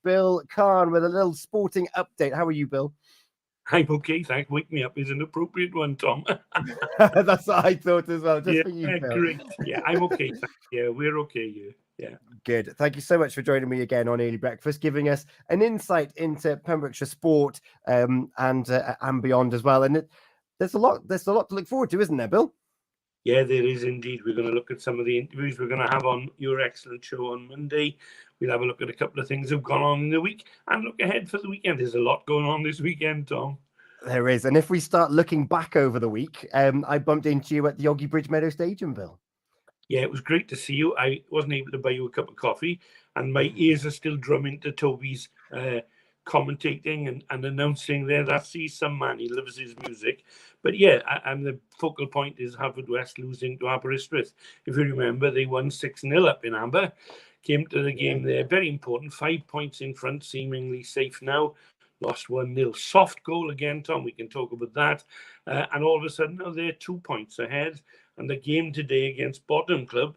Bill Carne with a little sporting update. How are you, Bill? I'm okay, thanks. Wake me up is an appropriate one, Tom. That's what I thought as well, just Yeah, for you, Bill. great. Yeah, I'm okay. Thanks. Yeah, we're okay here. Yeah. Good. Thank you so much for joining me again on Early Breakfast, giving us an insight into Pembrokeshire sport and beyond as well. And there's a lot to look forward to, isn't there, Bill? Yeah, there is indeed. We're going to look at some of the interviews we're going to have on your excellent show on Monday. We'll have a look at a couple of things that have gone on in the week and look ahead for the weekend. There's a lot going on this weekend, Tom. There is. And if we start looking back over the week, I bumped into you at the Oggy Bridge Meadow Stadium, Bill. Yeah, it was great to see you. I wasn't able to buy you a cup of coffee, and my ears are still drumming to Toby's commentating and announcing there. That's he's some man. He loves his music. But yeah, and the focal point is Haverfordwest losing to Aberystwyth. If you remember, they won 6-0 up in Aber. Came to the game there. Very important. 5 points in front, seemingly safe now. Lost 1-0. Soft goal again, Tom. We can talk about that. And all of a sudden, now they're 2 points ahead. And the game today against Bottom Club,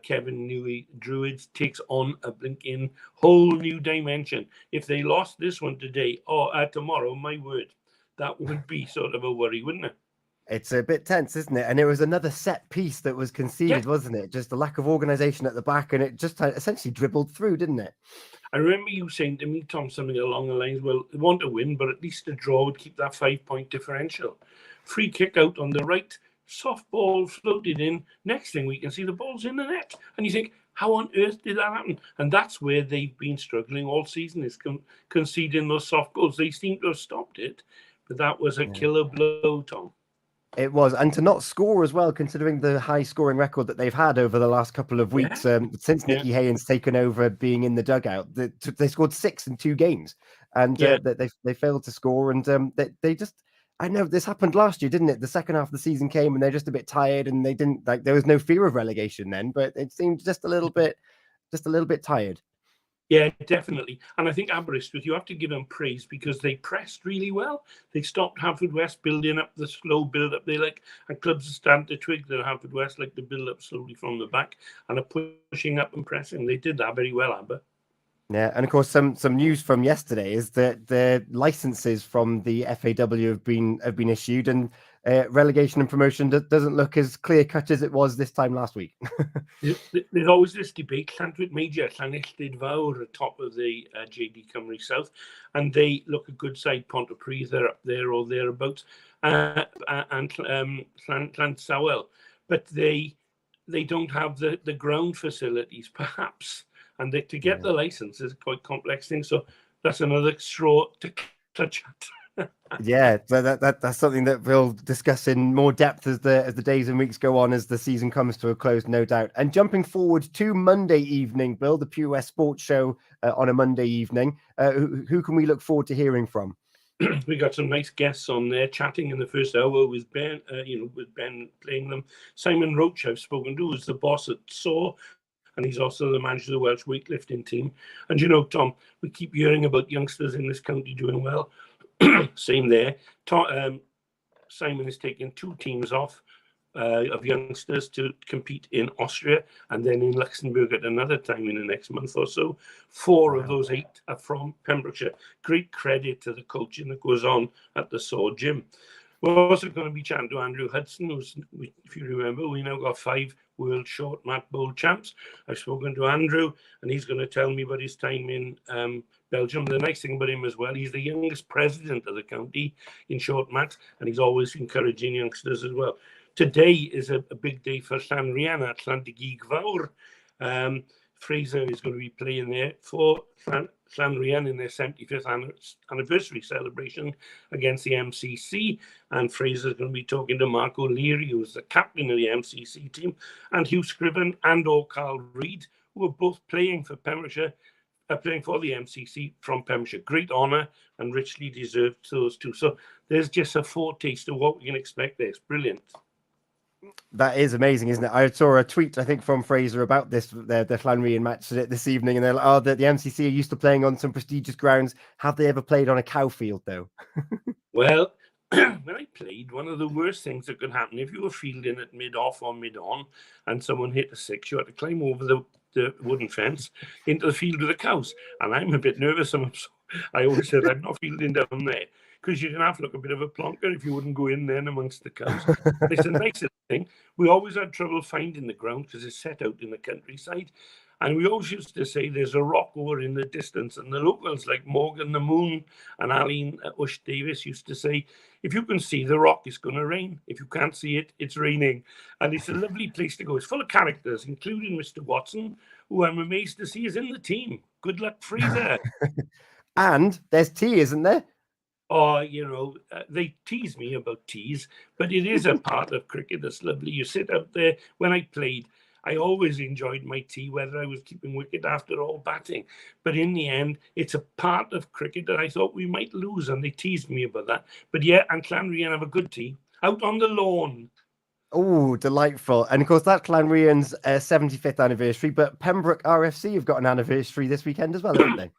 Kevin Newey Druids, takes on a blinking whole new dimension. If they lost this one today or tomorrow, my word, that would be sort of a worry, wouldn't it? It's a bit tense, isn't it? And it was another set piece that was conceded, wasn't it? Just a lack of organisation at the back, and it just essentially dribbled through, didn't it? I remember you saying to me, Tom, something along the lines, well, they want to win, but at least a draw would keep that 5-point differential. Free kick out on the right, soft ball floated in. Next thing we can see, the ball's in the net. And you think, how on earth did that happen? And that's where they've been struggling all season, is conceding those soft goals. They seem to have stopped it, but that was a killer blow, Tom. It was, and to not score as well, considering the high scoring record that they've had over the last couple of weeks since Nicky Haynes taken over being in the dugout. They scored 6 in 2 games, and they failed to score. And they just, I know this happened last year, didn't it? The second half of the season came, and they're just a bit tired, and they didn't like. There was no fear of relegation then, but it seemed just a little bit tired. Yeah, definitely. And I think Aberystwyth, you have to give them praise because they pressed really well. They stopped Haverfordwest building up the slow build-up. They like, and clubs are starting to twig that Haverfordwest like to build up slowly from the back and are pushing up and pressing. They did that very well, Aber. Yeah, and of course, some news from yesterday is that the licenses from the FAW have been issued, and relegation and promotion doesn't look as clear cut as it was this time last week. There's always this debate. Llantwit Major, Llanilltid Fawr, at top of the JD Cymru South, and they look a good side. Pontypridd, they're up there or thereabouts, and Llansawel, but they don't have the ground facilities, perhaps. And to get the license is a quite complex thing. So that's another straw to clutch at. Yeah, that's something that we'll discuss in more depth as the days and weeks go on, as the season comes to a close, no doubt. And jumping forward to Monday evening, Bill, the Pure West Sports Show on a Monday evening. Who can we look forward to hearing from? We got some nice guests on there chatting in the first hour with Ben, with Ben playing them. Simon Roach, I've spoken to, who's the boss at SAW, and he's also the manager of the Welsh weightlifting team. And Tom, we keep hearing about youngsters in this county doing well. Same there. Simon is taking 2 teams off of youngsters to compete in Austria and then in Luxembourg at another time in the next month or so. 4 of those 8 are from Pembrokeshire. Great credit to the coaching that goes on at the SAW gym. We're also going to be chatting to Andrew Hudson, who's, if you remember, we now got 5 World Short Mat Bowl champs. I've spoken to Andrew, and he's going to tell me about his time in Belgium. The nice thing about him as well, he's the youngest president of the county in short mat, and he's always encouraging youngsters as well. Today is a big day for Llanrhian at Llantydig Fawr. Fraser is going to be playing there for Llanrhian in their 75th anniversary celebration against the MCC. And Fraser's going to be talking to Mark O'Leary, who's the captain of the MCC team, and Hugh Scriven and Carl Reid, who are both playing for Pembrokeshire, playing for the MCC from Pembrokeshire. Great honour and richly deserved, those two. So there's just a foretaste of what we can expect there. It's brilliant. That is amazing, isn't it? I saw a tweet, I think, from Fraser about this, the Llanrhian match this evening, and they're like, oh, the MCC are used to playing on some prestigious grounds. Have they ever played on a cow field, though? Well, when I played, one of the worst things that could happen, if you were fielding at mid-off or mid-on and someone hit a 6, you had to climb over the the wooden fence into the field with the cows. And I'm a bit nervous. I always said I'm not fielding down there because you're going to have to look a bit of a plonker if you wouldn't go in then amongst the cows. It's a nice thing. We always had trouble finding the ground because it's set out in the countryside. And we always used to say there's a rock over in the distance. And the locals like Morgan the Moon and Aline Ush Davis used to say, if you can see the rock, it's going to rain. If you can't see it, it's raining. And it's a lovely place to go. It's full of characters, including Mr. Watson, who I'm amazed to see is in the team. Good luck, Fraser. And there's tea, isn't there? Oh, they tease me about teas, but it is a part of cricket that's lovely. You sit out there. When I played, I always enjoyed my tea, whether I was keeping wicket after all batting. But in the end, it's a part of cricket that I thought we might lose, and they teased me about that. But yeah, and Clanrian have a good tea out on the lawn. Oh, delightful. And of course, that's Clanrian's 75th anniversary, but Pembroke RFC have got an anniversary this weekend as well, haven't they?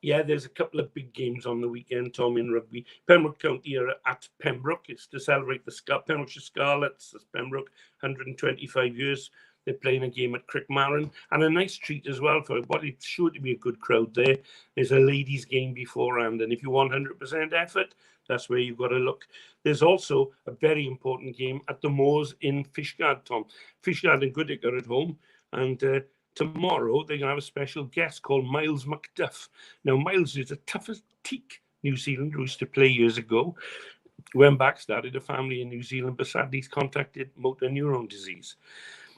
Yeah, there's a couple of big games on the weekend, Tom, in rugby. Pembroke County are at Pembroke. It's to celebrate the Pembrokeshire Scarlets. That's Pembroke, 125 years. They're playing a game at Crickmarron, and a nice treat as well for what it's sure to be a good crowd there. There's a ladies' game beforehand, and if you want 100% effort, that's where you've got to look. There's also a very important game at the Moors in Fishguard, Tom. Fishguard and Goodwick are at home, and tomorrow they're going to have a special guest called Miles McDuff. Now, Miles is the toughest teak New Zealand who used to play years ago. Went back, started a family in New Zealand, but sadly he's contracted motor neuron disease.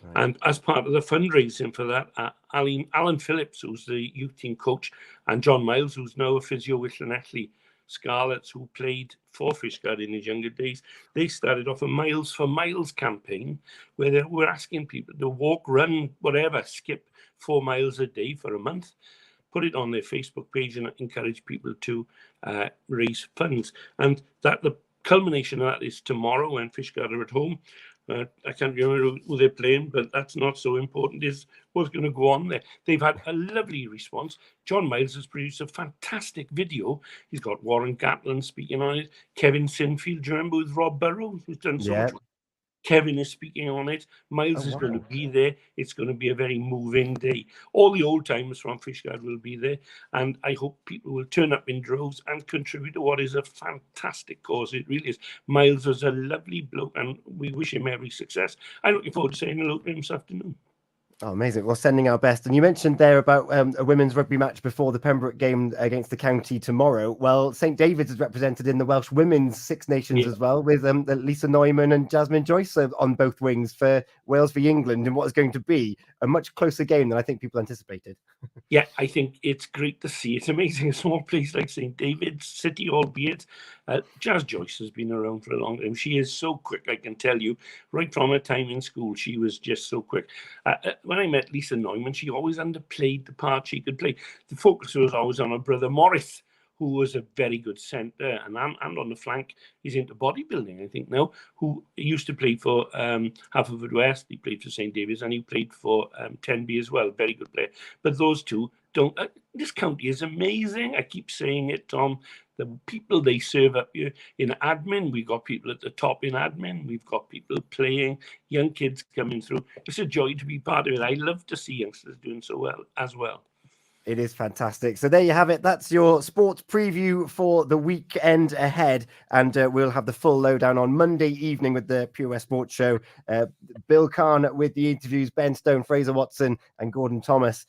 Right. And as part of the fundraising for that, Alan Phillips, who's the youth team coach, and John Miles, who's now a physio with Llanelli Scarlets, who played for Fishguard in his younger days, they started off a Miles for Miles campaign where they were asking people to walk, run, whatever, skip 4 miles a day for a month, put it on their Facebook page and encourage people to raise funds. And that the culmination of that is tomorrow when Fishguard are at home. I can't remember who they're playing, but that's not so important. Is what's going to go on there. They've had a lovely response. John Miles has produced a fantastic video. He's got Warren Gatland speaking on it. Kevin Sinfield, do you remember with Rob Burrows, who's done so much? Kevin is speaking on it. Miles is going to be there. It's going to be a very moving day. All the old timers from Fishguard will be there. And I hope people will turn up in droves and contribute to what is a fantastic cause. It really is. Miles is a lovely bloke and we wish him every success. I'm looking forward to saying hello to him this afternoon. Oh, amazing. Well, sending our best. And you mentioned there about a women's rugby match before the Pembroke game against the county tomorrow. Well, St. David's is represented in the Welsh Women's Six Nations as well, with Lisa Neumann and Jasmine Joyce on both wings for Wales v England in what is going to be a much closer game than I think people anticipated. Yeah, I think it's great to see. It's amazing. A small place like St. David's City, albeit. Jazz Joyce has been around for a long time. She is so quick, I can tell you. Right from her time in school, she was just so quick. When I met Lisa Neumann, she always underplayed the part she could play. The focus was always on her brother Morris, who was a very good centre, and on the flank, he's into bodybuilding, I think now, who used to play for Haverfordwest, he played for St. David's, and he played for Tenby as well, very good player. But those two don't, this county is amazing, I keep saying it, Tom. The people they serve up here in admin, we've got people at the top in admin, we've got people playing, young kids coming through. It's a joy to be part of it. I love to see youngsters doing so well as well. It is fantastic. So there you have it. That's your sports preview for the weekend ahead. And we'll have the full lowdown on Monday evening with the Pure West Sports Show. Bill Carne with the interviews, Ben Stone, Fraser Watson and Gordon Thomas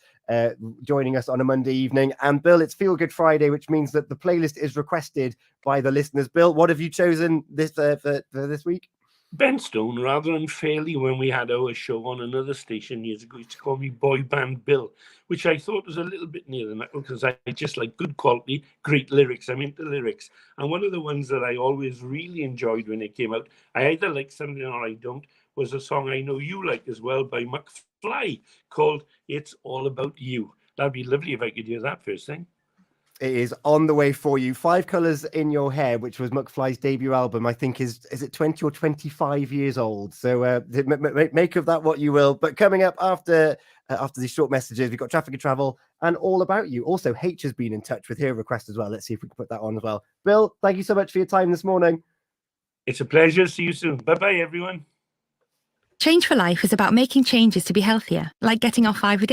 joining us on a Monday evening. And Bill, it's Feel Good Friday, which means that the playlist is requested by the listeners. Bill, what have you chosen this for this week? Ben Stone, rather unfairly, when we had our show on another station years ago, used to call me Boy Band Bill, which I thought was a little bit near the knuckle because I just like good quality, great lyrics. I'm into lyrics. And one of the ones that I always really enjoyed when it came out, I either like something or I don't, was a song I know you like as well by McFly called It's All About You. That'd be lovely if I could hear that first thing. It is on the way for you. 5 Colours in Your Hair, which was McFly's debut album, I think is it 20 or 25 years old. So make of that what you will. But coming up after these short messages, we've got Traffic and Travel and All About You. Also, H has been in touch with her request as well. Let's see if we can put that on as well. Bill, thank you so much for your time this morning. It's a pleasure. See you soon. Bye-bye, everyone. Change for Life is about making changes to be healthier, like getting off 5 a day.